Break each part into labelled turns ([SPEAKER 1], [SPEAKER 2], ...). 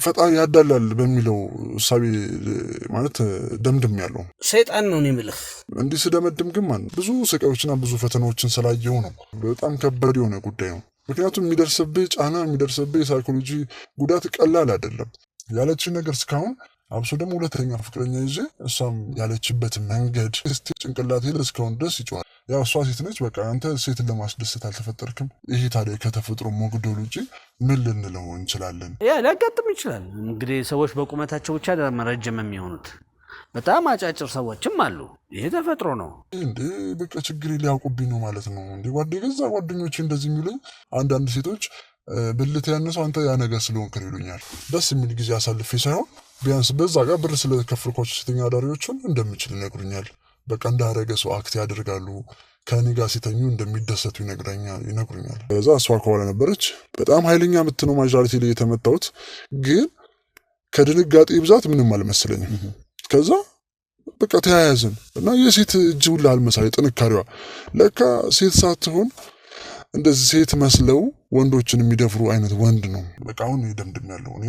[SPEAKER 1] ፈጣሪ ያዳላል በሚለው ሳቢ ማለት ደምድም ያለው
[SPEAKER 2] ሰይጣን ነው የሚልህ
[SPEAKER 1] እንዲህ ስደመድም ግን ማን ብዙ ስቃዮችና ብዙ ፈተናዎችን ስላየው ነው። በጣም ከባድ የሆነ ጉዳይ ነው። ምክንያቱም የሚደርስብህ ጫና የሚደርስብህ የሳይኮሎጂ ጉዳት ቀላል አይደለም። ያለችን ነገር እስካሁን አብሶ ደግሞ ሁለተኛ ፍቅረኛ ይዤ እሷም ያለችበት መንገድ እስቲ ጭንቅላቴ እስካሁን ድረስ ይጮሃል። ያው እሷ ሴት ነች፣ በቃ አንተ ሴትን ለማስደሰት አልተፈጠርክም። ይሄ ታዲያ ከተፈጥሮ መጉደል ውጪ ምን ልንለው እንችላለን?
[SPEAKER 2] ሊያጋጥም ይችላል። እንግዲህ ሰዎች በቁመታቸው ብቻ ረጅም የሚሆኑት በጣም አጫጭር ሰዎችም አሉ። ይሄ ተፈጥሮ ነው።
[SPEAKER 1] እንዴ በቃ ችግሬ ሊያውቁብኝ ነው ማለት ነው። እንዴ ገዛ ጓደኞቼ እንደዚህ የሚሉኝ አንዳንድ ሴቶች ብልት ያነሰው አንተ ያ ነገር ስለሆንክ ይሉኛል። ደስ የሚል ጊዜ አሳልፌ ሳይሆን ቢያንስ በዛ ጋር ብር ስለከፈልኳቸው ሴተኛ አዳሪዎችን እንደምችል ይነግሩኛል። በቃ እንዳረገ ሰው አክት ያደርጋሉ። ከኔ ጋር ሲተኙ እንደሚደሰቱ ይነግሩኛል። ከዛ እሷ ከኋላ ነበረች። በጣም ኃይለኛ ምት ነው ማጆሪቲ ላይ የተመታሁት፣ ግን ከድንጋጤ ብዛት ምንም አልመሰለኝም። ከዛ በቃ ተያያዝን እና የሴት እጅ ሁላ አልመሳሌ ጥንካሬዋ ለካ ሴት ሳትሆን እንደዚህ ሴት መስለው ወንዶችን የሚደፍሩ አይነት ወንድ ነው። በቃ አሁን ደምድም ያለው እኔ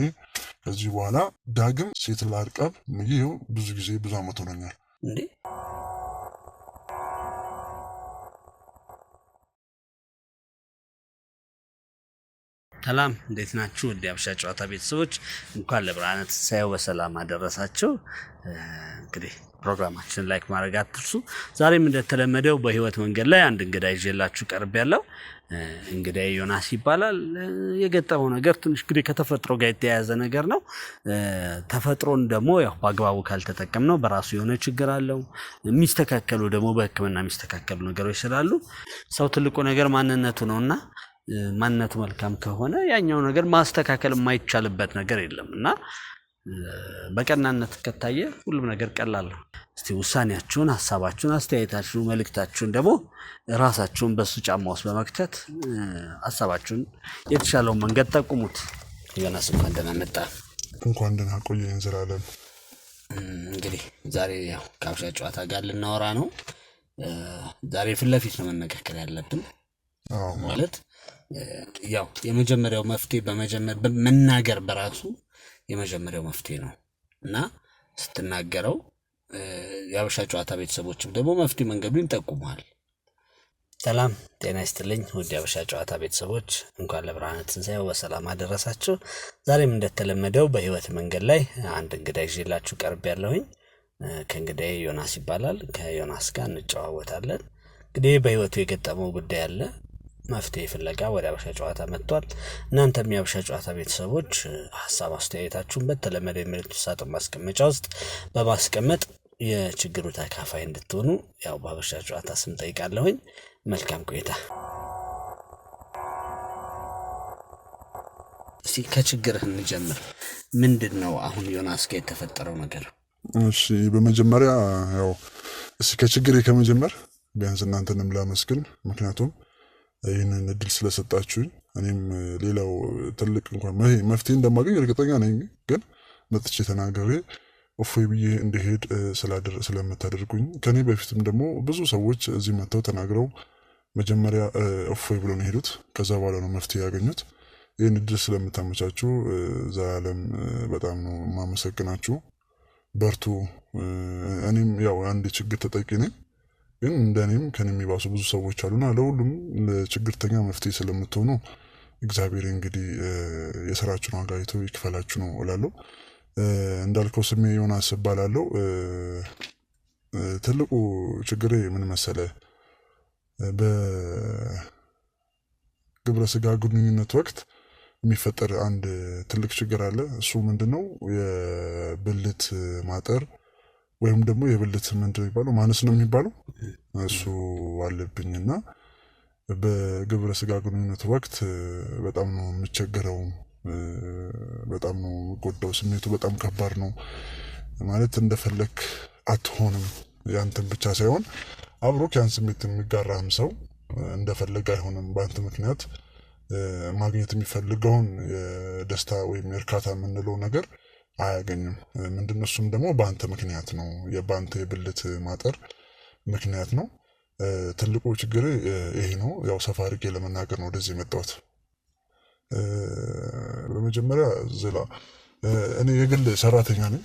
[SPEAKER 1] ከዚህ በኋላ ዳግም ሴት ላርቀብ ይኸው ብዙ ጊዜ ብዙ አመት ሆኖኛል።
[SPEAKER 2] እንዴ ሰላም፣ እንዴት ናችሁ? ወደ አብሻ ጨዋታ ቤተሰቦች እንኳን ለብርሃነ ትንሣኤው በሰላም አደረሳችሁ። እንግዲህ ፕሮግራማችንን ላይክ ማድረግ አትርሱ። ዛሬም እንደተለመደው በህይወት መንገድ ላይ አንድ እንግዳ ይዤላችሁ ቀርቤያለሁ። እንግዳዬ ዮናስ ይባላል። የገጠመው ነገር ትንሽ እንግዲህ ከተፈጥሮ ጋር የተያያዘ ነገር ነው። ተፈጥሮን ደግሞ ያው በአግባቡ ካልተጠቀምነው በራሱ የሆነ ችግር አለው። የሚስተካከሉ ደግሞ በሕክምና የሚስተካከሉ ነገሮች ስላሉ ሰው ትልቁ ነገር ማንነቱ ነውና ማንነቱ መልካም ከሆነ ያኛው ነገር ማስተካከል የማይቻልበት ነገር የለም እና በቀናነት ከታየ ሁሉም ነገር ቀላል ነው። እስቲ ውሳኔያችሁን፣ ሐሳባችሁን፣ አስተያየታችሁን፣ መልእክታችሁን ደግሞ ራሳችሁን በሱ ጫማ ውስጥ በመክተት ሐሳባችሁን የተሻለውን መንገድ ጠቁሙት። ዮናስ እንኳን ደህና መጣ።
[SPEAKER 1] እንኳን ደህና ቆየኝ ዘላለም።
[SPEAKER 2] እንግዲህ ዛሬ ያው ከአብሻ ጨዋታ ጋር ልናወራ ነው። ዛሬ ፊት ለፊት ነው መነጋገር ያለብን። ማለት ያው የመጀመሪያው መፍትሄ በመናገር በራሱ የመጀመሪያው መፍትሄ ነው እና ስትናገረው የአብሻ ጨዋታ ቤተሰቦችም ደግሞ መፍትሄ መንገዱን ይጠቁማል። ሰላም ጤና ይስጥልኝ ውድ የአብሻ ጨዋታ ቤተሰቦች፣ እንኳን ለብርሃነ ትንሣኤው በሰላም አደረሳችሁ። ዛሬም እንደተለመደው በህይወት መንገድ ላይ አንድ እንግዳ ይዤላችሁ ቀርቤያለሁኝ። ከእንግዳዬ ዮናስ ይባላል። ከዮናስ ጋር እንጨዋወታለን። እንግዲህ በህይወቱ የገጠመው ጉዳይ አለ። መፍትሄ ፍለጋ ወደ አብሻ ጨዋታ መጥቷል። እናንተም የአብሻ ጨዋታ ቤተሰቦች ሐሳብ አስተያየታችሁን በተለመደው የመልእክት ሳጥን ማስቀመጫ ውስጥ በማስቀመጥ የችግሩ ተካፋይ እንድትሆኑ ያው በአብሻ ጨዋታ ስም ጠይቃለሁኝ። መልካም ቆይታ። እስቲ ከችግርህ እንጀምር። ምንድነው አሁን ዮናስ ጋር የተፈጠረው ነገር?
[SPEAKER 1] እሺ በመጀመሪያ ያው እስቲ ከችግሬ ከመጀመር ቢያንስ እናንተንም ላመስግን። ምክንያቱም ይህንን እድል ስለሰጣችሁኝ እኔም ሌላው ትልቅ እንኳን መፍትሄ እንደማገኝ እርግጠኛ ነኝ። ግን መጥቼ ተናገሬ እፎይ ብዬ እንድሄድ ስለምታደርጉኝ ከኔ በፊትም ደግሞ ብዙ ሰዎች እዚህ መጥተው ተናግረው መጀመሪያ እፎይ ብሎ ነው ሄዱት። ከዛ በኋላ ነው መፍትሄ ያገኙት። ይህን እድል ስለምታመቻችሁ ዘላለም በጣም ነው የማመሰግናችሁ። በርቱ። እኔም ያው አንድ ችግር ተጠቂ ነኝ፣ ግን እንደኔም ከኔ የሚባሱ ብዙ ሰዎች አሉና ለሁሉም ለችግርተኛ መፍትሄ ስለምትሆኑ እግዚአብሔር እንግዲህ የሥራችሁን ዋጋ አይቶ ይክፈላችሁ ነው እላለሁ። እንዳልከው ስሜ ዮናስ እባላለሁ። ትልቁ ችግሬ ምን መሰለ? በግብረ ስጋ ግንኙነት ወቅት የሚፈጠር አንድ ትልቅ ችግር አለ። እሱ ምንድነው? የብልት ማጠር ወይም ደግሞ የብልት ምንድነው የሚባለው? ማነስ ነው የሚባለው። እሱ አለብኝና በግብረ ስጋ ግንኙነት ወቅት በጣም ነው የምቸገረው። በጣም ነው የምጎዳው። ስሜቱ በጣም ከባድ ነው። ማለት እንደፈለክ አትሆንም። ያንተን ብቻ ሳይሆን አብሮክ ያን ስሜት የሚጋራህም ሰው እንደፈለግ አይሆንም። በአንተ ምክንያት ማግኘት የሚፈልገውን የደስታ ወይም የእርካታ የምንለው ነገር አያገኝም። ምንድነው? እሱም ደግሞ በአንተ ምክንያት ነው። በአንተ የብልት ማጠር ምክንያት ነው። ትልቁ ችግር ይሄ ነው። ያው ሰፋ አድርጌ ለመናገር ነው ወደዚህ የመጣሁት። በመጀመሪያ እኔ የግል ሰራተኛ ነኝ።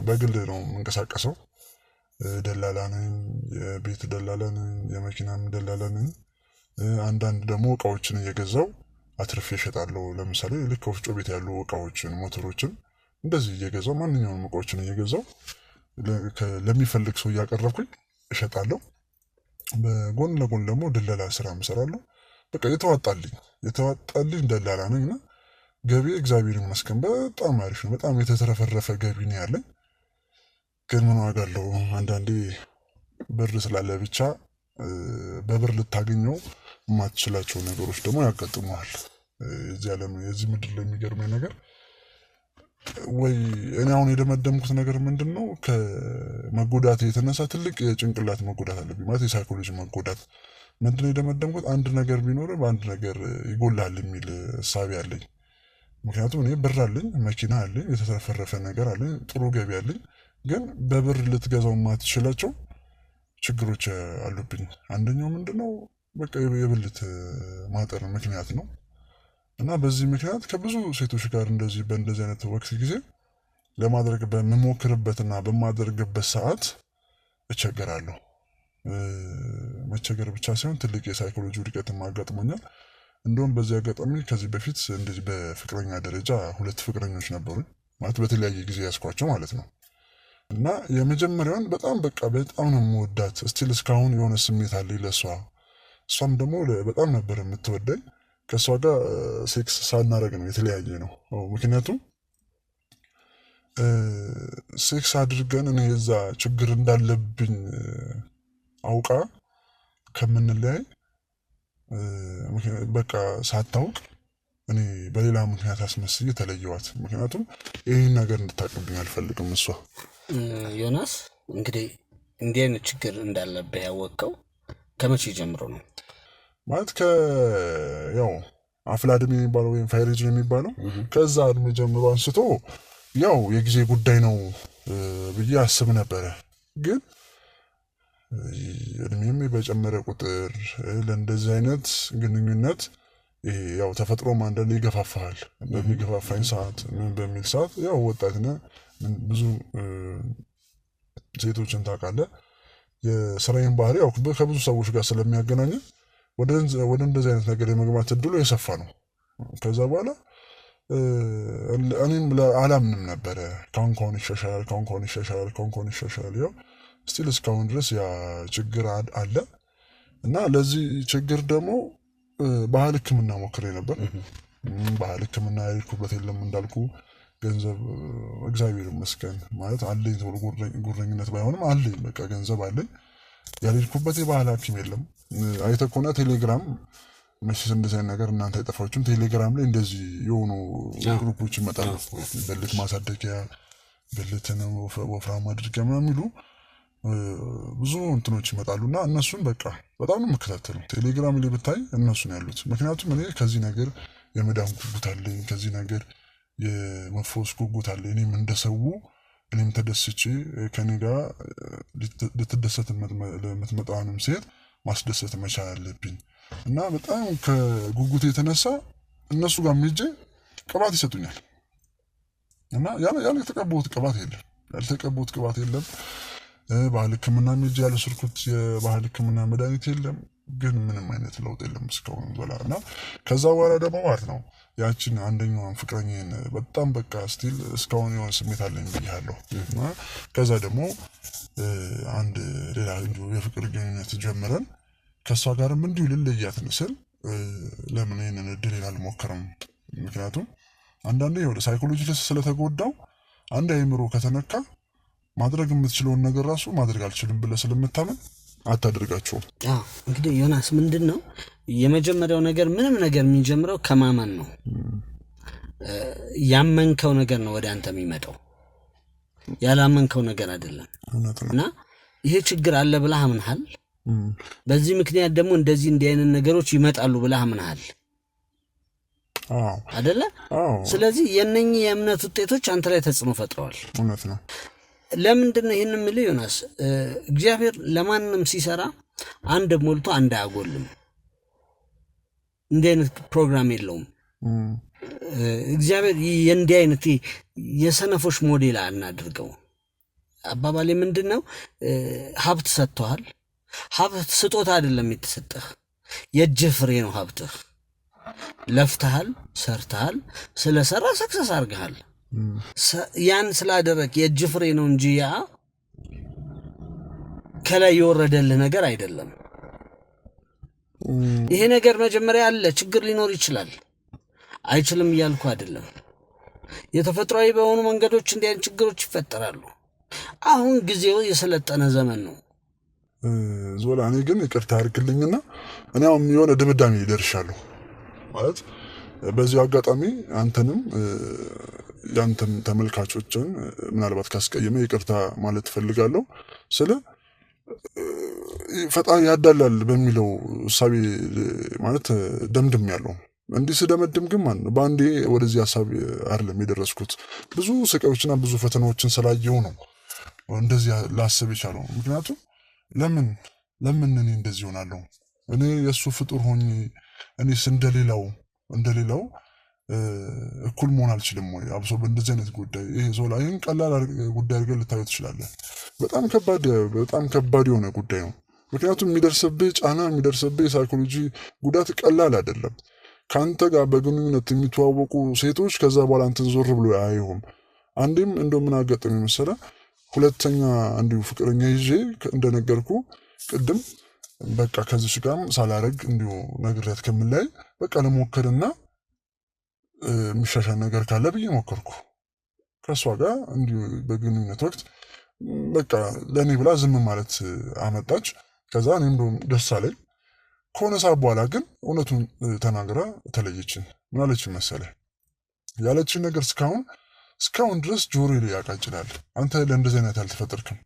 [SPEAKER 1] በግል ነው የምንቀሳቀሰው። ደላላ ነኝ፣ የቤት ደላላ ነኝ፣ የመኪናም ደላላ ነኝ። አንዳንድ ደግሞ እቃዎችን እየገዛው አትርፌ እሸጣለሁ። ለምሳሌ ልክ ወፍጮ ቤት ያሉ እቃዎችን፣ ሞተሮችን እንደዚህ እየገዛው ማንኛውንም እቃዎችን እየገዛው ለሚፈልግ ሰው እያቀረብኩኝ እሸጣለሁ። በጎን ለጎን ደግሞ ድለላ ስራ እሰራለሁ። በቃ የተዋጣልኝ ደላላ ነኝ እና ገቢ እግዚአብሔር ይመስገን በጣም አሪፍ ነው። በጣም የተትረፈረፈ ገቢ ነው ያለኝ። ግን ምን ዋጋ አለው? አንዳንዴ ብር ስላለ ብቻ በብር ልታገኘው የማትችላቸው ነገሮች ደግሞ ያጋጥመዋል። የዚህ ምድር ላይ የሚገርመኝ ነገር ወይ እኔ አሁን የደመደምኩት ነገር ምንድን ነው፣ ከመጎዳት የተነሳ ትልቅ የጭንቅላት መጎዳት አለብኝ። ማለት የሳይኮሎጂ መጎዳት ምንድን ነው የደመደምኩት፣ አንድ ነገር ቢኖር በአንድ ነገር ይጎላል የሚል እሳቤ አለኝ። ምክንያቱም እኔ ብር አለኝ፣ መኪና አለኝ፣ የተትረፈረፈ ነገር አለኝ፣ ጥሩ ገቢ አለኝ። ግን በብር ልትገዛው የማትችላቸው ችግሮች አሉብኝ። አንደኛው ምንድን ነው፣ በቃ የብልት ማጠር ምክንያት ነው። እና በዚህ ምክንያት ከብዙ ሴቶች ጋር በእንደዚህ አይነት ወቅት ጊዜ ለማድረግ በምሞክርበትና በማደርግበት ሰዓት እቸገራለሁ። መቸገር ብቻ ሳይሆን ትልቅ የሳይኮሎጂ ውድቀትም አጋጥሞኛል። እንደውም በዚህ አጋጣሚ ከዚህ በፊት እንደዚህ በፍቅረኛ ደረጃ 2 ፍቅረኞች ነበሩኝ። ማለት በተለያየ ጊዜ ያስኳቸው ማለት ነው። እና የመጀመሪያውን በጣም ነው የምወዳት። እስቲል እስካሁን የሆነ ስሜት አለኝ ለእሷ። እሷም ደግሞ በጣም ነበር የምትወደኝ። ከእሷ ጋር ሴክስ ሳናረግ ነው የተለያየ ነው። ምክንያቱም ሴክስ አድርገን እኔ የዛ ችግር እንዳለብኝ አውቃ ከምንለያይ በቃ ሳታውቅ እኔ በሌላ ምክንያት አስመስዬ ተለየዋት። ምክንያቱም ይህን ነገር እንድታቅብኝ አልፈልግም እሷ።
[SPEAKER 2] ዮናስ እንግዲህ እንዲህ አይነት ችግር እንዳለብህ ያወቅከው ከመቼ ጀምሮ ነው?
[SPEAKER 1] ማለት ያው አፍላ ዕድሜ የሚባለው ወይም ፋይር ኤጅ የሚባለው ከዛ ዕድሜ ጀምሮ አንስቶ ያው የጊዜ ጉዳይ ነው ብዬ አስብ ነበረ። ግን እድሜም በጨመረ ቁጥር ለእንደዚህ አይነት ግንኙነት ያው ተፈጥሮም አንዳንዴ ይገፋፋል። በሚገፋፋኝ ሰዓት በሚል ሰዓት ያው ወጣትና ብዙ ሴቶችን ታውቃለህ፣ የስራዬን ባህሪ ያው ከብዙ ሰዎች ጋር ስለሚያገናኝ ወደ እንደዚህ አይነት ነገር የመግባት እድሉ የሰፋ ነው። ከዛ በኋላ እኔም አላምንም ነበረ ካሁን ይሻሻል ያው ስቲል እስካሁን ድረስ ያ ችግር አለ። እና ለዚህ ችግር ደግሞ ባህል ሕክምና ሞክሬ ነበር። ባህል ሕክምና ያልኩበት የለም እንዳልኩ ገንዘብ እግዚአብሔር ይመስገን ማለት አለኝ። ተብሎ ጉረኝነት ባይሆንም አለኝ፣ በቃ ገንዘብ አለኝ። ያልኩበት የባህል ሐኪም የለም። አይተህ ከሆነ ቴሌግራም መቼስ እንደዚህ አይነት ነገር እናንተ አይጠፋችሁም። ቴሌግራም ላይ እንደዚህ የሆኑ ግሩፖች ይመጣሉ። ብልት ማሳደጊያ፣ ብልትን ወፍራም ማድረጊያ ምናምን የሚሉ ብዙ እንትኖች ይመጣሉ እና እነሱን በቃ በጣም ነው የምከታተለው። ቴሌግራም ላይ ብታይ እነሱን ያሉት። ምክንያቱም እኔ ከዚህ ነገር የመዳን ጉጉት አለኝ፣ ከዚህ ነገር የመፈወስ ጉጉት አለኝ። እኔም እንደሰው እኔም ተደስቼ ከኔ ጋር ልትደሰት የምትመጣውንም ሴት ማስደሰት መቻል አለብኝ እና በጣም ከጉጉት የተነሳ እነሱ ጋር ሄጄ ቅባት ይሰጡኛል እና ያልተቀባሁት ቅባት የለም። ባህል ሕክምና ሄጄ ያልወሰድኩት የባህል ሕክምና መድኃኒት የለም። ግን ምንም አይነት ለውጥ የለም እስካሁን በላ እና ከዛ በኋላ ደግሞ ማለት ነው ያችን አንደኛዋን ፍቅረኛዬን በጣም በቃ ስቲል እስካሁን የሆነ ስሜት አለኝ ብያለሁ። ከዛ ደግሞ አንድ ሌላ የፍቅር ግንኙነት ጀምረን ከእሷ ጋርም እንዲሁ ልለያት ስል ለምን ይህንን እድል አልሞክርም? ምክንያቱም አንዳንዴ ወደ ሳይኮሎጂ ስለተጎዳው አንድ አይምሮ ከተነካ ማድረግ የምትችለውን ነገር ራሱ ማድረግ አልችልም ብለህ ስለምታምን አታደርጋቸውም።
[SPEAKER 2] እንግዲህ ዮናስ ምንድን ነው የመጀመሪያው ነገር፣ ምንም ነገር የሚጀምረው ከማመን ነው። ያመንከው ነገር ነው ወደ አንተ የሚመጣው፣ ያላመንከው ነገር አይደለም። እና ይሄ ችግር አለ ብለህ አምነሃል። በዚህ ምክንያት ደግሞ እንዲህ አይነት ነገሮች ይመጣሉ ብለህ አምነሃል አይደለ? ስለዚህ የእነኚህ የእምነት ውጤቶች አንተ ላይ ተጽዕኖ ፈጥረዋል።
[SPEAKER 1] እውነት ነው።
[SPEAKER 2] ለምንድን ነው ይህን የምልህ ዮናስ? እግዚአብሔር ለማንም ሲሰራ አንድ ሞልቶ አንድ አያጎልም። እንዲህ አይነት ፕሮግራም የለውም። እግዚአብሔር የእንዲህ አይነት የሰነፎች ሞዴል አናድርገው። አባባሌ ምንድን ነው? ሀብት ሰጥተዋል። ሀብት ስጦታ አይደለም የተሰጠህ፣ የእጅህ ፍሬ ነው ሀብትህ። ለፍተሃል፣ ሰርተሃል፣ ስለሰራ ሰክሰስ አድርገሃል። ያን ስላደረግ የእጅ ፍሬ ነው እንጂ ያ ከላይ የወረደልህ ነገር አይደለም። ይሄ ነገር መጀመሪያ አለ። ችግር ሊኖር ይችላል፣ አይችልም እያልኩ አይደለም። የተፈጥሯዊ በሆኑ መንገዶች እንዲህ አይነት ችግሮች ይፈጠራሉ። አሁን ጊዜው የሰለጠነ ዘመን ነው።
[SPEAKER 1] ዞላ እኔ ግን ይቅርታ አድርግልኝና እኔ አሁን የሆነ ድምዳሜ ይደርሻለሁ ማለት በዚህ አጋጣሚ አንተንም ያንተም ተመልካቾችን ምናልባት ካስቀየመ ይቅርታ ማለት ፈልጋለሁ። ስለ ፈጣሪ ያዳላል በሚለው እሳቤ ማለት ደምድም ያለው እንዲህ ስደመድም ግን ማን በአንዴ ወደዚህ ሀሳብ አይደለም የደረስኩት። ብዙ ስቃዮችና ብዙ ፈተናዎችን ስላየው ነው እንደዚህ ላስብ የቻለው። ምክንያቱም ለምን እኔ እንደዚህ ሆናለሁ? እኔ የእሱ ፍጡር ሆኜ እኔስ እንደሌላው እኩል መሆን አልችልም ወይ? አብሶ በእንደዚህ አይነት ጉዳይ ይሄ ዞላ ይህን ቀላል ጉዳይ አድርገህ ልታየው ትችላለህ። በጣም ከባድ የሆነ ጉዳይ ነው። ምክንያቱም የሚደርስብህ ጫና የሚደርስብህ የሳይኮሎጂ ጉዳት ቀላል አይደለም። ከአንተ ጋር በግንኙነት የሚተዋወቁ ሴቶች ከዛ በኋላ አንተን ዞር ብሎ አያዩም። አንዴም እንደው ምን አጋጠመኝ መሰለህ? ሁለተኛ እንዲሁ ፍቅረኛ ይዤ እንደነገርኩ ቅድም በቃ ከዚች ጋርም ሳላረግ እንዲሁ ነግሬያት ከምላይ በቃ ለሞከርና የሚሻሻል ነገር ካለ ብዬ ሞከርኩ። ከእሷ ጋር እንዲሁ በግንኙነት ወቅት በቃ ለእኔ ብላ ዝም ማለት አመጣች። ከዛ እኔም ደስ አለኝ። ከሆነ ሰዓት በኋላ ግን እውነቱን ተናግራ ተለየችን። ምን አለችን መሰለህ? ያለችን ነገር እስካሁን ድረስ ጆሮ ላይ ያቃጭላል። አንተ ለእንደዚህ አይነት አልተፈጠርክም።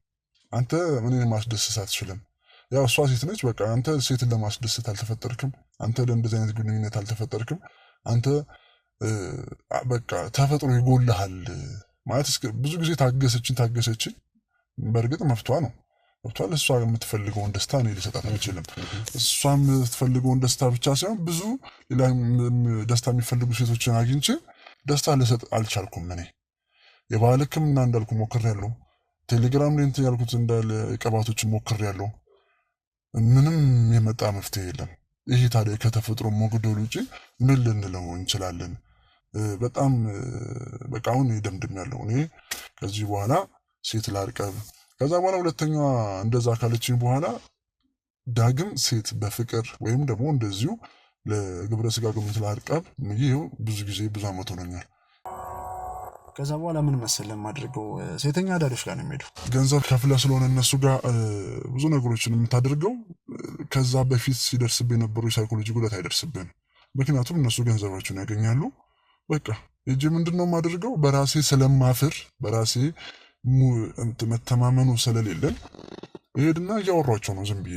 [SPEAKER 1] አንተ ምንን ማስደሰት አትችልም። ያው እሷ ሴት ነች። በቃ አንተ ሴትን ለማስደሰት አልተፈጠርክም። አንተ ለእንደዚህ አይነት ግንኙነት አልተፈጠርክም። አንተ በቃ ተፈጥሮ ይጎልሃል ማለት ብዙ ጊዜ ታገሰችን። በእርግጥ መፍቷ ነው። እሷ የምትፈልገውን ደስታ እኔ ልሰጣት አልችልም። እሷ የምትፈልገውን ደስታ ብቻ ሳይሆን ብዙ ሌላ ደስታ የሚፈልጉ ሴቶችን አግኝቼ ደስታ ልሰጥ አልቻልኩም። እኔ የባህል ሕክምና እንዳልኩ ሞክሬያለሁ። ቴሌግራም ላይ እንትን ያልኩት እንዳለ ቅባቶችን ሞክሬያለሁ። ምንም የመጣ መፍትሄ የለም። ይሄ ታዲያ ከተፈጥሮ መጉደል ውጭ ምን ልንለው እንችላለን? በጣም በቃ አሁን ደምድሜያለሁ። እኔ ከዚህ በኋላ ሴት ላርቀብ። ከዛ በኋላ ሁለተኛዋ እንደዛ ካለችኝ በኋላ ዳግም ሴት በፍቅር ወይም ደግሞ እንደዚሁ ለግብረ ስጋ ግንኙነት ላርቀብ ይሄው ብዙ ዓመት ሆኖኛል። ከዛ በኋላ ምን መሰለህ የማደርገው ሴተኛ አዳሪዎች ጋር ነው የሚሄደው። ገንዘብ ከፍለህ ስለሆነ እነሱ ጋር ብዙ ነገሮችን የምታደርገው ከዛ በፊት ሲደርስብህ የነበሩ የሳይኮሎጂ ጉዳት አይደርስብህም። ምክንያቱም እነሱ ገንዘባቸውን ያገኛሉ። በቃ እጅ ምንድን ነው የማደርገው? በራሴ ስለማፍር በራሴ መተማመኑ ስለሌለን እሄድና እያወሯቸው ነው ዝም ብዬ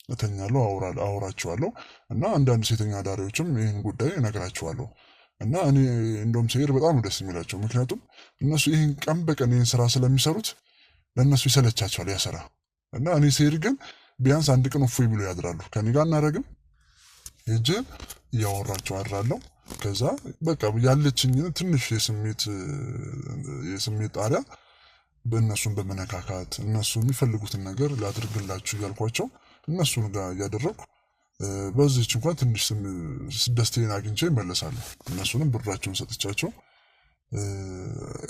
[SPEAKER 1] እተኛለሁ፣ አወራቸዋለሁ እና አንዳንድ ሴተኛ አዳሪዎችም ይህን ጉዳይ እነግራቸዋለሁ። እና እኔ እንደውም ሲሄድ በጣም ደስ የሚላቸው ምክንያቱም እነሱ ይህን ቀን በቀን ይህን ስራ ስለሚሰሩት ለእነሱ ይሰለቻቸዋል ያ ስራ። እና እኔ ሲሄድ ግን ቢያንስ አንድ ቀን እፎይ ብሎ ያድራሉ። ከኔ ጋር እናደረግም ሄጄ እያወራቸው አድራለሁ። ከዛ በቃ ያለችኝን ትንሽ የስሜት ጣሪያ በእነሱን በመነካካት እነሱ የሚፈልጉትን ነገር ላድርግላችሁ እያልኳቸው እነሱን ጋር እያደረግኩ በዚህች እንኳን ትንሽ ደስታዬን አግኝቼ ይመለሳሉ። እነሱንም ብራቸውን ሰጥቻቸው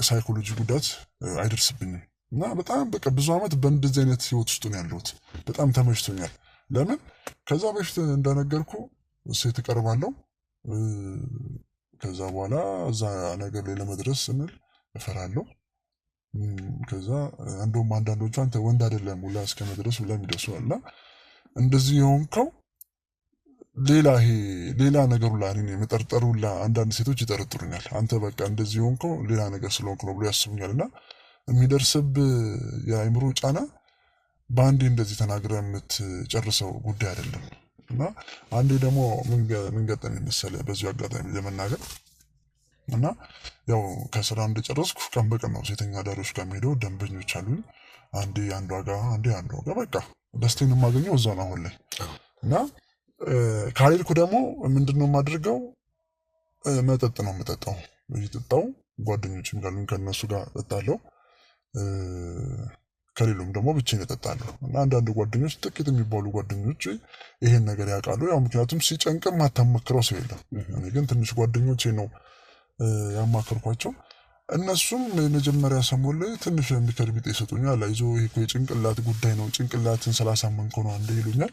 [SPEAKER 1] ሳይኮሎጂ ጉዳት አይደርስብኝም። እና በጣም በቃ ብዙ ዓመት በእንደዚህ አይነት ህይወት ውስጥ ነው ያለሁት። በጣም ተመችቶኛል። ለምን ከዛ በፊት እንደነገርኩ ሴት እቀርባለሁ። ከዛ በኋላ እዛ ነገር ላይ ለመድረስ ስንል እፈራለሁ። ከዛ እንደውም አንዳንዶቹ አንተ ወንድ አይደለም ሁላ እስከ መድረስ ሁላ የሚደርሱ አለ። እንደዚህ የሆንከው ሌላ ነገር ሁላ እኔን የመጠርጠር ሁላ አንዳንድ ሴቶች ይጠረጥሩኛል። አንተ በቃ እንደዚህ የሆንከው ሌላ ነገር ስለሆንክ ነው ብሎ ያስቡኛል። እና የሚደርስብህ የአእምሮ ጫና በአንዴ እንደዚህ ተናግረህ የምትጨርሰው ጉዳይ አይደለም። እና አንዴ ደግሞ ምን ገጠመኝ መሰለህ በዚሁ አጋጣሚ ለመናገር እና ያው ከስራ እንደጨረስኩ ቀን በቀን ነው ሴተኛ አዳሪዎች ጋር የምሄደው። ደንበኞች አሉኝ። አንዴ አንዷ ጋር በቃ ደስታዬን የማገኘው እዛ ነው አሁን ላይ። እና ካልሄድኩ ደግሞ ምንድነው የማደርገው? መጠጥ ነው የምጠጣው። እየጠጣው ጓደኞችም ጋር ከነሱ ጋር እጠጣለሁ። ከሌሎም ደግሞ ብቻዬን እጠጣለሁ። እና አንዳንድ ጓደኞች ጥቂት የሚባሉ ጓደኞች ይሄን ነገር ያውቃሉ። ያው ምክንያቱም ሲጨንቅም ማታመክረው ሰው የለም። እኔ ግን ትንሽ ጓደኞቼ ነው ያማከርኳቸው። እነሱም የመጀመሪያ ሰሞን ላይ ትንሽ ምክር ቢጤ ይሰጡኛል። አይዞህ ይሄ እኮ የጭንቅላት ጉዳይ ነው፣ ጭንቅላትን ስላሳመንከው ነው አንዴ ይሉኛል።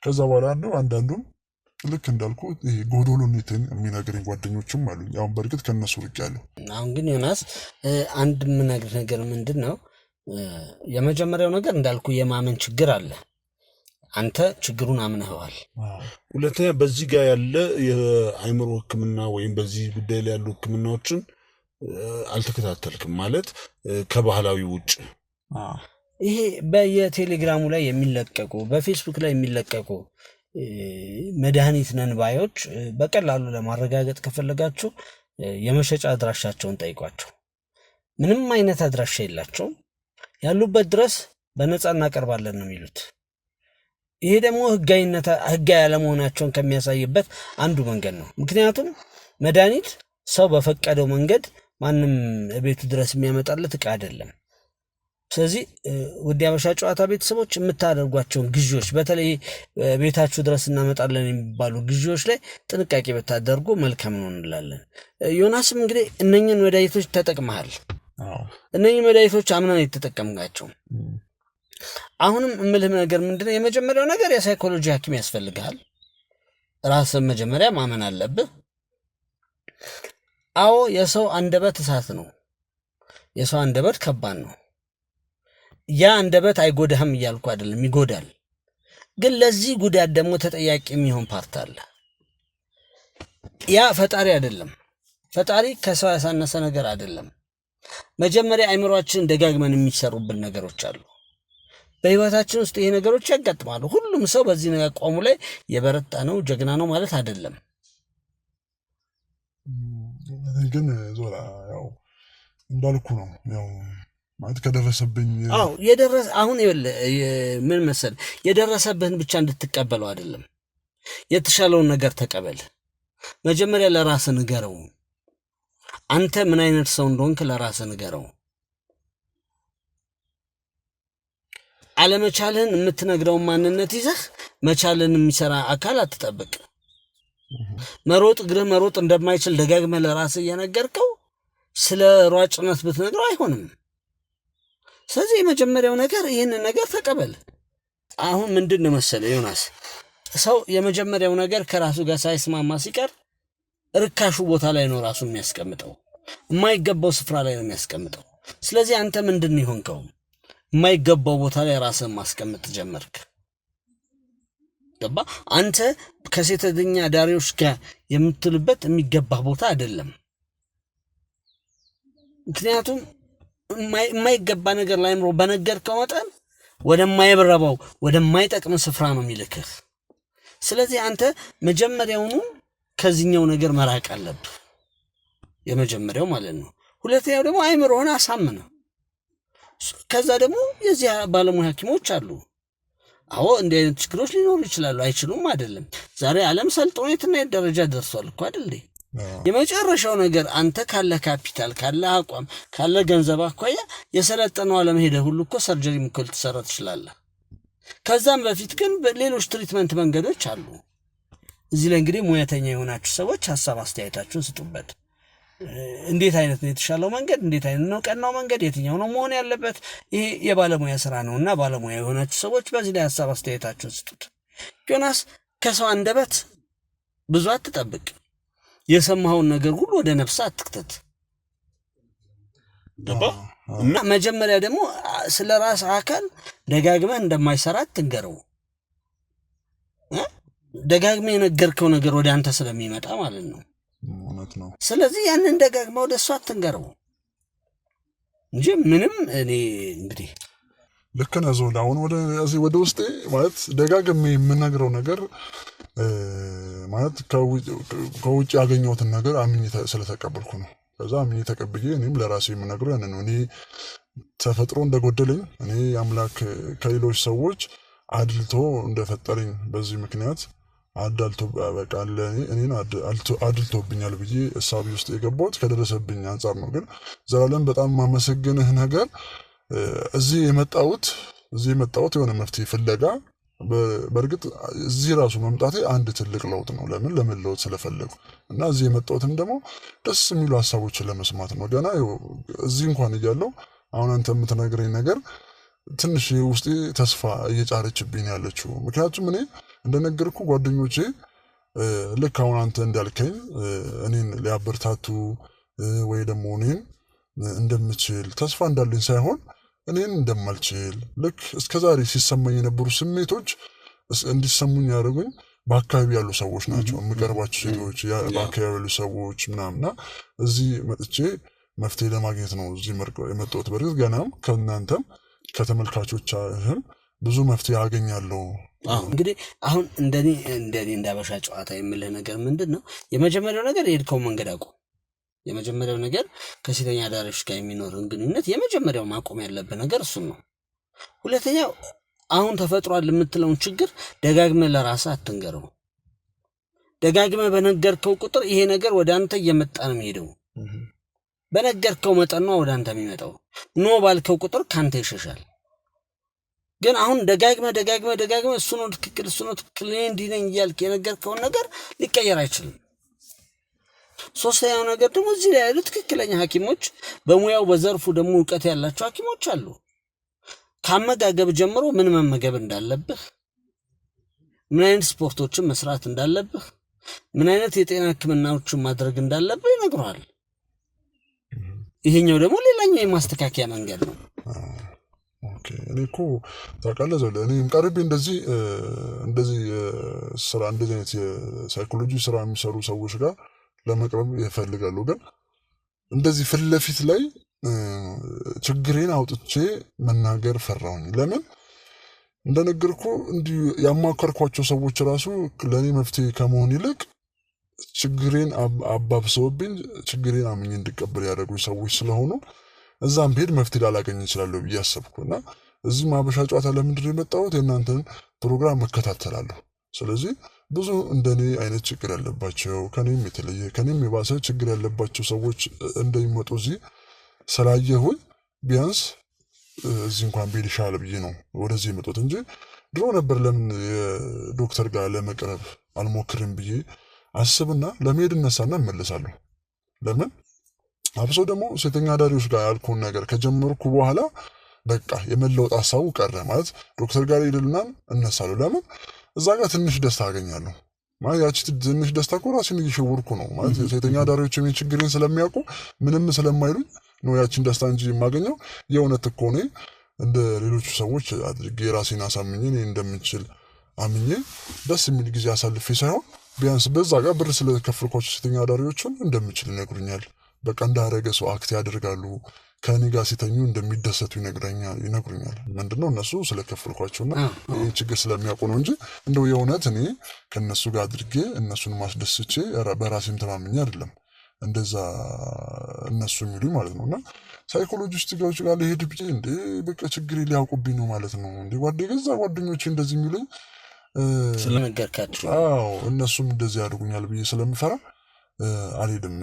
[SPEAKER 1] ከዛ በኋላ ነው አንዳንዱም ልክ እንዳልኩ ይሄ ጎዶሎነትን የሚነግረኝ ጓደኞችም አሉኝ። አሁን በእርግጥ ከነሱ ርቄያለሁ።
[SPEAKER 2] አሁን ግን ዮናስ አንድ የምነግርህ ነገር ምንድን ነው፣ የመጀመሪያው ነገር እንዳልኩ የማመን ችግር አለ። አንተ ችግሩን አምነኸዋል።
[SPEAKER 3] ሁለተኛ በዚህ ጋር ያለ የአእምሮ ሕክምና ወይም በዚህ ጉዳይ ላይ ያሉ ሕክምናዎችን አልተከታተልክም ማለት ከባህላዊ ውጭ።
[SPEAKER 2] ይሄ በየቴሌግራሙ ላይ የሚለቀቁ በፌስቡክ ላይ የሚለቀቁ መድኃኒት ነን ባዮች በቀላሉ ለማረጋገጥ ከፈለጋችሁ የመሸጫ አድራሻቸውን ጠይቋቸው። ምንም አይነት አድራሻ የላቸውም። ያሉበት ድረስ በነፃ እናቀርባለን ነው የሚሉት። ይሄ ደግሞ ህጋዊ ያለመሆናቸውን ከሚያሳይበት አንዱ መንገድ ነው። ምክንያቱም መድኃኒት ሰው በፈቀደው መንገድ ማንም ቤቱ ድረስ የሚያመጣለት ዕቃ አይደለም። ስለዚህ ውድ የሀበሻ ጨዋታ ቤተሰቦች የምታደርጓቸውን ግዢዎች፣ በተለይ ቤታችሁ ድረስ እናመጣለን የሚባሉ ግዢዎች ላይ ጥንቃቄ ብታደርጉ መልካም ነው እንላለን። ዮናስም እንግዲህ እነኝን መድኃኒቶች ተጠቅመሃል። እነኝህ መድኃኒቶች አምነን የተጠቀምናቸው። አሁንም እምልህ ነገር ምንድነው፣ የመጀመሪያው ነገር የሳይኮሎጂ ሐኪም ያስፈልግሃል። ራስን መጀመሪያ ማመን አለብህ። አዎ የሰው አንደበት እሳት ነው። የሰው አንደበት ከባድ ነው። ያ አንደበት አይጎዳህም እያልኩ አይደለም፣ ይጎዳል። ግን ለዚህ ጉዳት ደግሞ ተጠያቂ የሚሆን ፓርት አለ። ያ ፈጣሪ አይደለም። ፈጣሪ ከሰው ያሳነሰ ነገር አይደለም። መጀመሪያ አይምሯችን ደጋግመን የሚሰሩብን ነገሮች አሉ። በህይወታችን ውስጥ ይሄ ነገሮች ያጋጥማሉ። ሁሉም ሰው በዚህ ነገር አቋሙ ላይ የበረታ ነው ጀግና ነው ማለት አይደለም።
[SPEAKER 1] ግን ዞላ ያው እንዳልኩ ነው ያው ማለት ከደረሰብኝ
[SPEAKER 2] አሁን ምን መሰል የደረሰብህን ብቻ እንድትቀበለው አይደለም። የተሻለውን ነገር ተቀበል። መጀመሪያ ለራስህ ንገረው። አንተ ምን አይነት ሰው እንደሆንክ ለራስህ ንገረው። አለመቻልህን የምትነግረውን ማንነት ይዘህ መቻልን የሚሰራ አካል አትጠብቅ። መሮጥ እግርህ መሮጥ እንደማይችል ደጋግመህ ለራስህ እየነገርከው ስለ ሯጭነት ብትነግረው አይሆንም። ስለዚህ የመጀመሪያው ነገር ይህንን ነገር ተቀበል። አሁን ምንድን መሰለ ዮናስ፣ ሰው የመጀመሪያው ነገር ከራሱ ጋር ሳይስማማ ሲቀር ርካሹ ቦታ ላይ ነው ራሱ የሚያስቀምጠው፣ የማይገባው ስፍራ ላይ ነው የሚያስቀምጠው። ስለዚህ አንተ ምንድን ይሆንከው? የማይገባው ቦታ ላይ ራስህን ማስቀመጥ ጀመርክ። ገባ? አንተ ከሴተኛ ዳሪዎች ጋር የምትልበት የሚገባህ ቦታ አይደለም። ምክንያቱም የማይገባ ነገር ላይ አእምሮ በነገርከው መጠን ወደማይበረባው ወደማይጠቅም ስፍራ ነው የሚልክህ። ስለዚህ አንተ መጀመሪያውኑ ከዚህኛው ነገር መራቅ አለብህ። የመጀመሪያው ማለት ነው። ሁለተኛው ደግሞ አእምሮህን አሳምነው። ከዛ ደግሞ የዚህ ባለሙያ ሐኪሞች አሉ። አዎ እንዲህ አይነት ችግሮች ሊኖሩ ይችላሉ፣ አይችሉም አይደለም። ዛሬ ዓለም ሰልጥኖ የትና የት ደረጃ ደርሷል እኮ አይደል? የመጨረሻው ነገር አንተ ካለ ካፒታል ካለ አቋም ካለ ገንዘብ አኳያ የሰለጠነው ዓለም ሄደህ ሁሉ እኮ ሰርጀሪ ምክል ትሰራ ትችላለህ። ከዛም በፊት ግን ሌሎች ትሪትመንት መንገዶች አሉ። እዚህ ላይ እንግዲህ ሙያተኛ የሆናችሁ ሰዎች ሀሳብ አስተያየታችሁን ስጡበት። እንዴት አይነት ነው የተሻለው መንገድ? እንዴት አይነት ነው ቀናው መንገድ? የትኛው ነው መሆን ያለበት? ይሄ የባለሙያ ስራ ነውና ባለሙያ የሆናችሁ ሰዎች በዚህ ላይ ሀሳብ አስተያየታችሁን ስጡት። ዮናስ ከሰው አንደበት ብዙ አትጠብቅ። የሰማኸውን ነገር ሁሉ ወደ ነፍስ አትክተት። እና መጀመሪያ ደግሞ ስለ ራስ አካል ደጋግመህ እንደማይሰራ አትንገረው። ደጋግመህ የነገርከው ነገር ወደ አንተ ስለሚመጣ ማለት ነው። ስለዚህ ያንን ደጋግመህ ወደ እሱ አትንገረው እንጂ ምንም እኔ እንግዲህ
[SPEAKER 1] ልክ ነህ ዞላ። አሁን ወደ ውስጤ ማለት ደጋግሜ የምነግረው ነገር ማለት ከውጭ ያገኘሁትን ነገር አምኜ ስለተቀበልኩ ነው። ከዛ አምኜ ተቀብዬ እኔም ለራሴ የምነግረው ያንን ነው። እኔ ተፈጥሮ እንደጎደለኝ እኔ አምላክ ከሌሎች ሰዎች አድልቶ እንደፈጠረኝ በዚህ ምክንያት አዳልቶ በቃ እኔን አድልቶብኛል ብዬ እሳቢ ውስጥ የገባሁት ከደረሰብኝ አንጻር ነው። ግን ዘላለም በጣም ማመሰግንህ ነገር እዚህ የመጣሁት የሆነ መፍትሄ ፍለጋ በእርግጥ እዚህ ራሱ መምጣቴ አንድ ትልቅ ለውጥ ነው። ለምን ለመለወጥ ስለፈለጉ እና እዚህ የመጣሁትም ደግሞ ደስ የሚሉ ሀሳቦችን ለመስማት ነው። ገና እዚህ እንኳን እያለሁ አሁን አንተ የምትነግረኝ ነገር ትንሽ ውስጤ ተስፋ እየጫረችብኝ ያለችው። ምክንያቱም እኔ እንደነገርኩ ጓደኞቼ ልክ አሁን አንተ እንዳልከኝ እኔን ሊያበርታቱ ወይ ደግሞ እኔን እንደምችል ተስፋ እንዳለኝ ሳይሆን እኔን እንደማልችል ልክ እስከዛሬ ሲሰማኝ የነበሩ ስሜቶች እንዲሰሙኝ ያደረጉኝ በአካባቢ ያሉ ሰዎች ናቸው። የምቀርባቸው ሴቶች፣ በአካባቢ ያሉ ሰዎች ምናምና እዚህ መጥቼ መፍትሄ ለማግኘት ነው እዚህ የመጣሁት። በእርግጥ ገናም ከእናንተም ከተመልካቾችህም ብዙ መፍትሄ አገኛለሁ።
[SPEAKER 2] እንግዲህ አሁን እንደኔ እንዳበሻ ጨዋታ የምልህ ነገር ምንድን ነው? የመጀመሪያው ነገር የሄድከው መንገድ አቁም። የመጀመሪያው ነገር ከሴተኛ አዳሪዎች ጋር የሚኖርን ግንኙነት የመጀመሪያው ማቆም ያለብህ ነገር እሱን ነው። ሁለተኛው አሁን ተፈጥሯል የምትለውን ችግር ደጋግመህ ለራስህ አትንገረው። ደጋግመህ በነገርከው ቁጥር ይሄ ነገር ወደ አንተ እየመጣ ነው የሚሄደው። በነገርከው መጠን ነው ወደ አንተ የሚመጣው። ኖ ባልከው ቁጥር ካንተ ይሸሻል። ግን አሁን ደጋግመህ እሱ ነው ትክክል እኔ እንዲህ ነኝ እያልክ የነገርከውን ነገር ሊቀየር አይችልም። ሶስተኛው ነገር ደግሞ እዚህ ላይ ያሉ ትክክለኛ ሐኪሞች በሙያው በዘርፉ ደግሞ እውቀት ያላቸው ሐኪሞች አሉ። ከአመጋገብ ጀምሮ ምን መመገብ እንዳለብህ፣ ምን አይነት ስፖርቶችን መስራት እንዳለብህ፣ ምን አይነት የጤና ሕክምናዎችን ማድረግ እንዳለብህ ይነግሩሃል። ይሄኛው ደግሞ ሌላኛው የማስተካከያ መንገድ ነው።
[SPEAKER 1] እኔ እኮ ታውቃለህ ዘለ እኔም ቀርቤ እንደዚህ ስራ እንደዚህ አይነት የሳይኮሎጂ ስራ የሚሰሩ ሰዎች ጋር ለመቅረብ ይፈልጋሉ። ግን እንደዚህ ፊት ለፊት ላይ ችግሬን አውጥቼ መናገር ፈራሁኝ። ለምን እንደነገርኩ እንዲሁ ያማከርኳቸው ሰዎች ራሱ ለእኔ መፍትሄ ከመሆን ይልቅ ችግሬን አባብሰውብኝ ችግሬን አምኜ እንድቀበል ያደረጉኝ ሰዎች ስለሆኑ እዛም ብሄድ መፍትሄ ላላገኝ እችላለሁ ብዬ አሰብኩና እዚህ ሀበሻ ጨዋታ ለምንድን ነው የመጣሁት? የእናንተን ፕሮግራም እከታተላለሁ። ስለዚህ ብዙ እንደኔ አይነት ችግር ያለባቸው ከኔም የተለየ ከኔም የባሰ ችግር ያለባቸው ሰዎች እንደሚመጡ እዚህ ስላየሁኝ ቢያንስ እዚህ እንኳን ብሄድ ይሻላል ብዬ ነው ወደዚህ የመጡት እንጂ ድሮ ነበር ለምን የዶክተር ጋር ለመቅረብ አልሞክርም ብዬ አስብና ለመሄድ እነሳና እመለሳለሁ። ለምን አብሶ ደግሞ ሴተኛ አዳሪዎች ጋር ያልኩን ነገር ከጀመርኩ በኋላ በቃ የመለወጥ ሀሳቡ ቀረ። ማለት ዶክተር ጋር ሄድልና እነሳለሁ። ለምን እዛ ጋር ትንሽ ደስታ አገኛለሁ። ማለት ያቺ ትንሽ ደስታ እኮ ራሴን እየሸወርኩ ነው። ማለት ሴተኛ አዳሪዎች የኔን ችግሬን ስለሚያውቁ ምንም ስለማይሉኝ ነው ያቺን ደስታ እንጂ የማገኘው። የእውነት እኮ እኔ እንደ ሌሎቹ ሰዎች አድርጌ ራሴን አሳምኜ እኔ እንደምችል አምኜ ደስ የሚል ጊዜ አሳልፌ ሳይሆን ቢያንስ በዛ ጋር ብር ስለከፈልኳቸው ሴተኛ አዳሪዎችን እንደምችል ይነግሩኛል። በቃ እንዳረገ ሰው አክት ያደርጋሉ። ከኔ ጋር ሲተኙ እንደሚደሰቱ ይነግሩኛል። ምንድነው እነሱ ስለከፈልኳቸውና ይህ ችግር ስለሚያውቁ ነው እንጂ እንደው የእውነት እኔ ከእነሱ ጋር አድርጌ እነሱን ማስደስቼ በራሴም ተማምኜ አይደለም እንደዛ እነሱ የሚሉኝ ማለት ነው። እና ሳይኮሎጂስቶች ጋር ልሄድ ብዬ እንዴ በቃ ችግሬ ሊያውቁብኝ ነው ማለት ነው እንዴ ገዛ ጓደኞቼ እንደዚህ የሚሉኝ
[SPEAKER 2] ስለነገርካቸው
[SPEAKER 1] እነሱም እንደዚህ ያደርጉኛል ብዬ ስለምፈራ አልሄድም።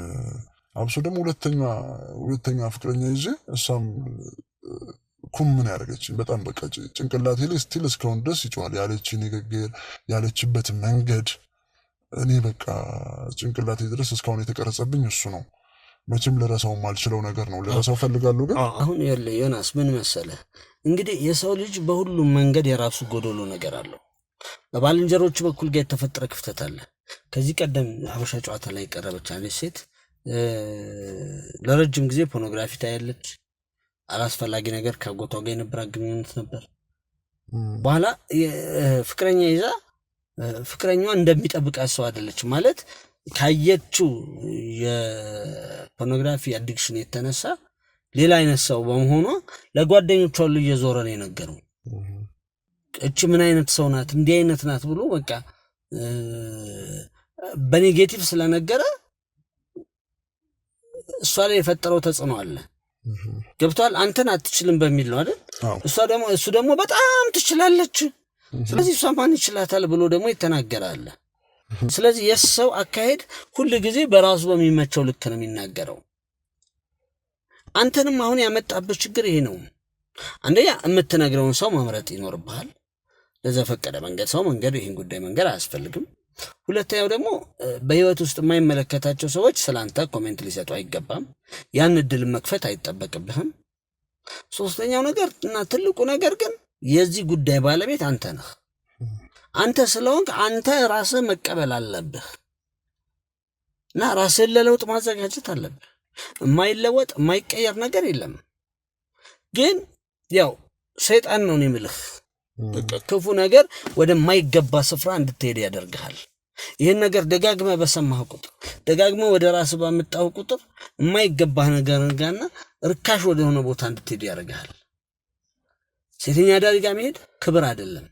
[SPEAKER 1] አብሶ ደግሞ ሁለተኛ ፍቅረኛ ይዤ እሷም ምን ያደረገችኝ በጣም በቃ ጭንቅላቴ ላይ ስቲል እስካሁን ድረስ ይጮሃል። ያለች ንግግር ያለችበት መንገድ እኔ በቃ ጭንቅላቴ ድረስ እስካሁን የተቀረጸብኝ እሱ ነው። መቼም ልረሳው ማልችለው ነገር ነው። ልረሳው ፈልጋለሁ። ግን
[SPEAKER 2] አሁን ዮናስ ምን መሰለህ እንግዲህ የሰው ልጅ በሁሉም መንገድ የራሱ ጎዶሎ ነገር አለው። በባልንጀሮቹ በኩል ጋር የተፈጠረ ክፍተት አለ። ከዚህ ቀደም ሀበሻ ጨዋታ ላይ የቀረበች አንዲት ሴት ለረጅም ጊዜ ፖርኖግራፊ ታያለች። አላስፈላጊ ነገር ከአጎቷ ጋር የነበራት ግንኙነት ነበር። በኋላ ፍቅረኛ ይዛ ፍቅረኛዋ እንደሚጠብቃት ሰው አይደለች። ማለት ካየችው የፖርኖግራፊ አዲክሽን የተነሳ ሌላ አይነት ሰው በመሆኗ ለጓደኞቿ ሁሉ እየዞረ ነው የነገረው። እቺ ምን አይነት ሰው ናት እንዲህ አይነት ናት ብሎ በቃ በኔጌቲቭ ስለነገረ እሷ ላይ የፈጠረው ተጽዕኖ አለ። ገብቷል። አንተን አትችልም በሚል ነው አይደል? እሱ ደግሞ በጣም ትችላለች፣ ስለዚህ እሷ ማን ይችላታል ብሎ ደግሞ ይተናገራል። ስለዚህ የሰው አካሄድ ሁሉ ጊዜ በራሱ በሚመቸው ልክ ነው የሚናገረው። አንተንም አሁን ያመጣበት ችግር ይሄ ነው። አንደኛ የምትነግረውን ሰው መምረጥ ይኖርብሃል። ለዘፈቀደ መንገድ ሰው መንገድ ይህን ጉዳይ መንገድ አያስፈልግም። ሁለተኛው ደግሞ በህይወት ውስጥ የማይመለከታቸው ሰዎች ስላንተ ኮሜንት ሊሰጡ አይገባም። ያን እድል መክፈት አይጠበቅብህም። ሶስተኛው ነገር እና ትልቁ ነገር ግን የዚህ ጉዳይ ባለቤት አንተ ነህ። አንተ ስለሆንክ አንተ ራስህ መቀበል አለብህ እና ራስህን ለለውጥ ማዘጋጀት አለብህ። የማይለወጥ የማይቀየር ነገር የለም። ግን ያው ሰይጣን ነው የሚልህ ክፉ ነገር ወደማይገባ ስፍራ እንድትሄድ ያደርግሃል። ይህን ነገር ደጋግመህ በሰማህ ቁጥር ደጋግመህ ወደ ራስህ ባመጣው ቁጥር የማይገባህ ነገር ጋርና ርካሽ ወደሆነ ቦታ እንድትሄድ ያደርግሃል። ሴተኛ አዳሪ ጋር መሄድ ክብር አይደለም።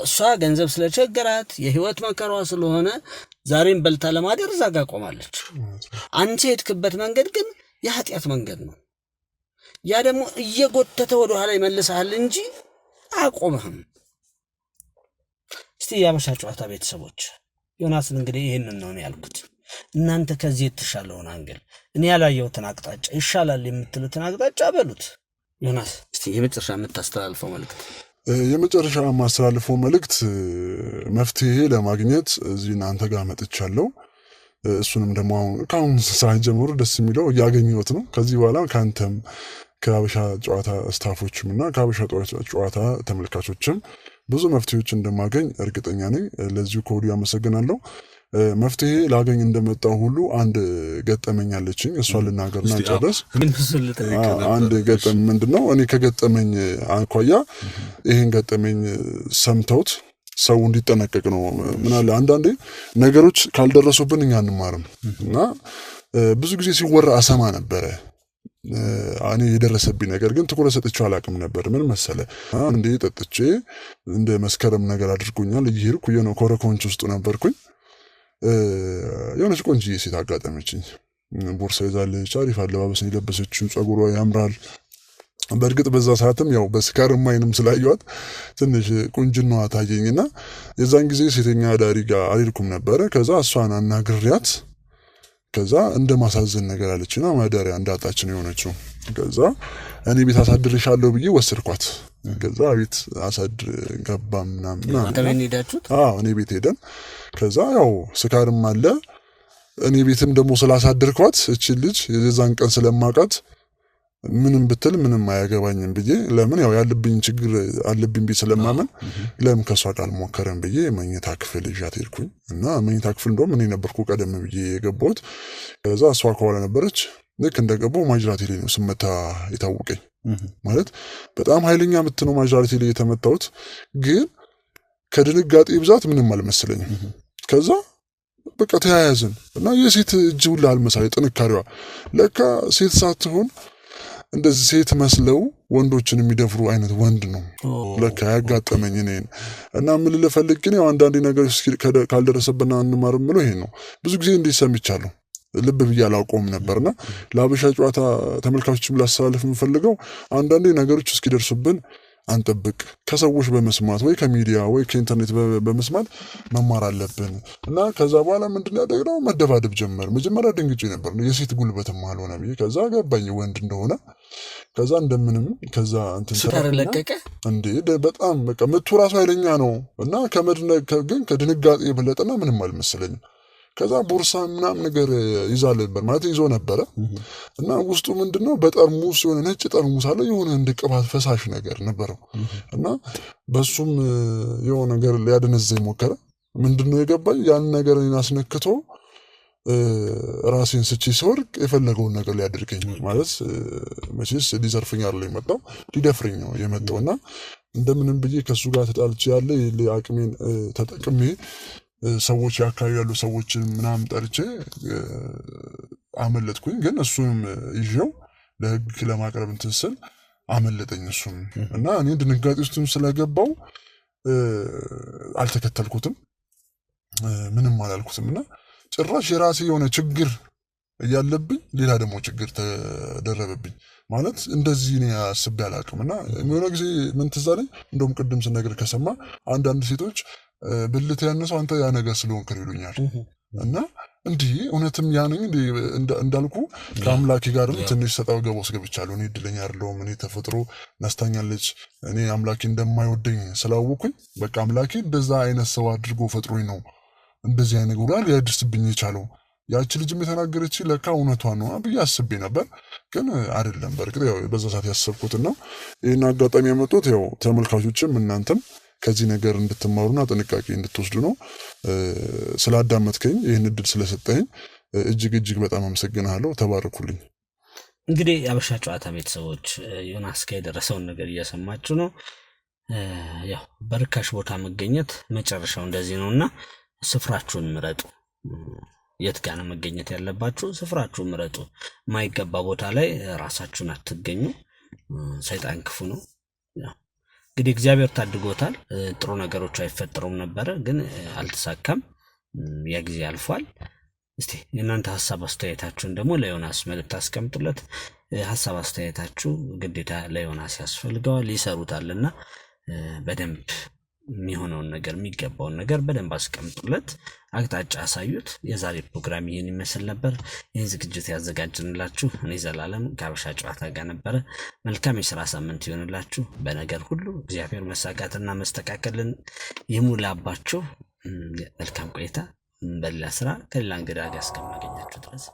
[SPEAKER 2] እሷ ገንዘብ ስለቸገራት የህይወት መከራዋ ስለሆነ ዛሬም በልታ ለማደር እዛ ጋር ቆማለች። አንተ የሄድክበት መንገድ ግን የኃጢአት መንገድ ነው። ያ ደግሞ እየጎተተ ወደ ኋላ ይመልስሃል እንጂ አያቆምህም። እስቲ የሀበሻ ጨዋታ ቤተሰቦች ዮናስን እንግዲህ ይህንን ነው ያልኩት። እናንተ ከዚህ የተሻለውን አንግል እኔ ያላየሁትን አቅጣጫ ይሻላል የምትሉትን አቅጣጫ በሉት። ዮናስ እስቲ የመጨረሻ የምታስተላልፈው መልእክት?
[SPEAKER 1] የመጨረሻ የማስተላልፈው መልእክት መፍትሄ ለማግኘት እዚህ እናንተ ጋር መጥቻለሁ። እሱንም ደግሞ ከአሁን ሰዓት ጀምሮ ደስ የሚለው እያገኘሁት ነው። ከዚህ በኋላ ከአንተም ከሀበሻ ጨዋታ ስታፎችም እና ከሀበሻ ጨዋታ ተመልካቾችም ብዙ መፍትሄዎች እንደማገኝ እርግጠኛ ነኝ። ለዚሁ ከወዲሁ አመሰግናለሁ። መፍትሄ ላገኝ እንደመጣው ሁሉ አንድ ገጠመኝ አለችኝ። እሷን ልናገርና ጨርስ። አንድ ገጠመኝ ምንድነው? እኔ ከገጠመኝ አኳያ ይሄን ገጠመኝ ሰምተውት ሰው እንዲጠነቀቅ ነው። ምናለ አንዳንዴ ነገሮች ካልደረሱብን እኛ አንማርም እና ብዙ ጊዜ ሲወራ አሰማ ነበረ። እኔ የደረሰብኝ ነገር ግን ትኩረት ሰጥቼው አላውቅም ነበር። ምን መሰለ? አንዴ ጠጥቼ እንደ መስከረም ነገር አድርጎኛል። እየሄድኩ የሆነ ኮረኮንች ውስጥ ነበርኩኝ። የሆነች ቆንጆዬ ሴት አጋጠመችኝ። ቦርሳ ይዛለች፣ አሪፍ አለባበስን የለበሰችው፣ ጸጉሯ ያምራል። በእርግጥ በዛ ሰዓትም ያው በስካርም አይንም ስላየዋት ትንሽ ቁንጅናዋ ታየኝና የዛን ጊዜ ሴተኛ አዳሪ ጋር አልሄድኩም ነበረ። ከዛ እሷን አናግሪያት ከዛ እንደ ማሳዘን ነገር አለችና ማዳሪያ እንዳጣች ነው የሆነችው። ከዛ እኔ ቤት አሳድርሻለሁ ብዬ ወሰድኳት። ከዛ ቤት አሳድር ገባም ምናምን እኔ ቤት ሄደን ከዛ ያው ስካርም አለ። እኔ ቤትም ደግሞ ስላሳድርኳት እቺ ልጅ የዛን ቀን ስለማውቃት ምንም ብትል ምንም አያገባኝም ብዬ ለምን ያው ያለብኝ ችግር አለብኝ ብዬ ስለማመን ለምን ከሷ ጋር አልሞከረም ብዬ መኝታ ክፍል ይዣት ሄድኩኝ እና መኝታ ክፍል እንደውም እኔ ነበርኩ ቀደም ብዬ የገባሁት። ከዛ እሷ ከኋላ ነበረች። ልክ እንደገባሁ ማጅራቴ ላይ ነው ስመታ የታወቀኝ። ማለት በጣም ኃይለኛ ምት ነው ማጅራቴ ላይ የተመታሁት፣ ግን ከድንጋጤ ብዛት ምንም አልመሰለኝም። ከዛ በቃ ተያያዝን እና የሴት እጅ ሁላ አልመሳለ ጥንካሬዋ። ለካ ሴት ሳትሆን እንደዚህ ሴት መስለው ወንዶችን የሚደፍሩ አይነት ወንድ ነው ለካ ያጋጠመኝ እኔን። እና ምን ልፈልግ ግን ያው አንዳንዴ ነገር ካልደረሰብና አንማርም ብሎ ይሄን ነው ብዙ ጊዜ እንዲሰምቻለሁ ልብ ብዬ አላውቀውም ነበርና ለሀበሻ ጨዋታ ተመልካቾችም ላስተላልፍ የምፈልገው አንዳንዴ ነገሮች እስኪደርሱብን አንጠብቅ። ከሰዎች በመስማት ወይ ከሚዲያ ወይ ከኢንተርኔት በመስማት መማር አለብን። እና ከዛ በኋላ ምንድን ያደግነው መደባደብ ጀመር። መጀመሪያ ደንግጬ ነበር የሴት ጉልበትም አልሆነ ብዬ። ከዛ ገባኝ ወንድ እንደሆነ። ከዛ እንደምንም ከዛ
[SPEAKER 2] ለቀቀ እንዴ
[SPEAKER 1] በጣም በቃ ምቱ ራሱ ኃይለኛ ነው እና ግን ከድንጋጤ የበለጠና ምንም አልመሰለኝም። ከዛ ቦርሳ ምናምን ነገር ይዛል ነበር ማለት ይዞ ነበረ እና ውስጡ ምንድነው በጠርሙስ የሆነ ነጭ ጠርሙስ አለ የሆነ እንደ ቅባት ፈሳሽ ነገር ነበረው እና በሱም የሆነ ነገር ሊያደነዘኝ ሞከረ። ምንድነው የገባኝ ያን ነገር አስነክቶ ራሴን ስቼ ስወርቅ የፈለገውን ነገር ሊያደርገኝ ማለት መቼስ ሊዘርፈኝ አይደለም የመጣው ሊደፍረኝ ነው የመጣውና እንደምንም ብዬ ከሱ ጋር ተጣልቼ ያለ አቅሜን ተጠቅሜ ሰዎች ያካባቢ ያሉ ሰዎችን ምናምን ጠርቼ አመለጥኩኝ። ግን እሱንም ይዤው ለህግ ለማቅረብ እንትን ስል አመለጠኝ እሱም እና እኔ ድንጋጤ ውስጥም ስለገባው አልተከተልኩትም፣ ምንም አላልኩትም እና ጭራሽ የራሴ የሆነ ችግር እያለብኝ ሌላ ደግሞ ችግር ተደረበብኝ። ማለት እንደዚህ እኔ አስቤ አላውቅም። እና የሆነ ጊዜ ምን ትዝ አለኝ እንደውም ቅድም ስነግር ከሰማ አንዳንድ ሴቶች ብልት ያነሰው አንተ ያ ነገር ስለሆንክ ይሉኛል። እና እንዲህ እውነትም ያ ነኝ እንዳልኩ ከአምላኬ ጋርም ትንሽ ሰጣው ገባ ውስጥ ገብቻለሁ። እኔ እድለኛ አይደለሁም። እኔ ተፈጥሮ ነስታኛለች። እኔ አምላኬ እንደማይወደኝ ስላወኩኝ በቃ አምላኬ እንደዛ አይነት ሰው አድርጎ ፈጥሮኝ ነው እንደዚህ አይነት ጉዳይ ሊያደርስብኝ የቻለው። ያቺ ልጅም የተናገረች ለካ እውነቷ ነው ብዬ አስቤ ነበር፣ ግን አይደለም። በእርግጥ ያው በዛ ሰዓት ያሰብኩትና ይህን አጋጣሚ ያመጡት ያው ተመልካቾችም እናንተም ከዚህ ነገር እንድትማሩና ጥንቃቄ እንድትወስዱ ነው። ስላዳመጥከኝ ይህን እድል ስለሰጠኝ እጅግ በጣም አመሰግናለሁ። ተባረኩልኝ።
[SPEAKER 2] እንግዲህ የአበሻ ጨዋታ ቤተሰቦች ዮናስ ጋር የደረሰውን ነገር እየሰማችሁ ነው። ያው በርካሽ ቦታ መገኘት መጨረሻው እንደዚህ ነውና ስፍራችሁን ምረጡ። የት ጋር ነው መገኘት ያለባችሁ? ስፍራችሁን ምረጡ። ማይገባ ቦታ ላይ ራሳችሁን አትገኙ። ሰይጣን ክፉ ነው። እንግዲህ እግዚአብሔር ታድጎታል። ጥሩ ነገሮች አይፈጠሩም ነበረ፣ ግን አልተሳካም። ያ ጊዜ አልፏል። እስቲ የእናንተ ሀሳብ አስተያየታችሁን ደግሞ ለዮናስ መልእክት አስቀምጡለት። ሀሳብ አስተያየታችሁ ግዴታ ለዮናስ ያስፈልገዋል፣ ይሰሩታልና በደንብ የሚሆነውን ነገር የሚገባውን ነገር በደንብ አስቀምጡለት፣ አቅጣጫ አሳዩት። የዛሬ ፕሮግራም ይህን ይመስል ነበር። ይህን ዝግጅት ያዘጋጅንላችሁ እኔ ዘላለም ከአበሻ ጨዋታ ጋር ነበረ። መልካም የሥራ ሳምንት ይሆንላችሁ። በነገር ሁሉ እግዚአብሔር መሳካትና መስተካከልን ይሙላባችሁ። መልካም ቆይታ። በሌላ ስራ ከሌላ እንግዳ ጋር እስከማገኛችሁ ድረስ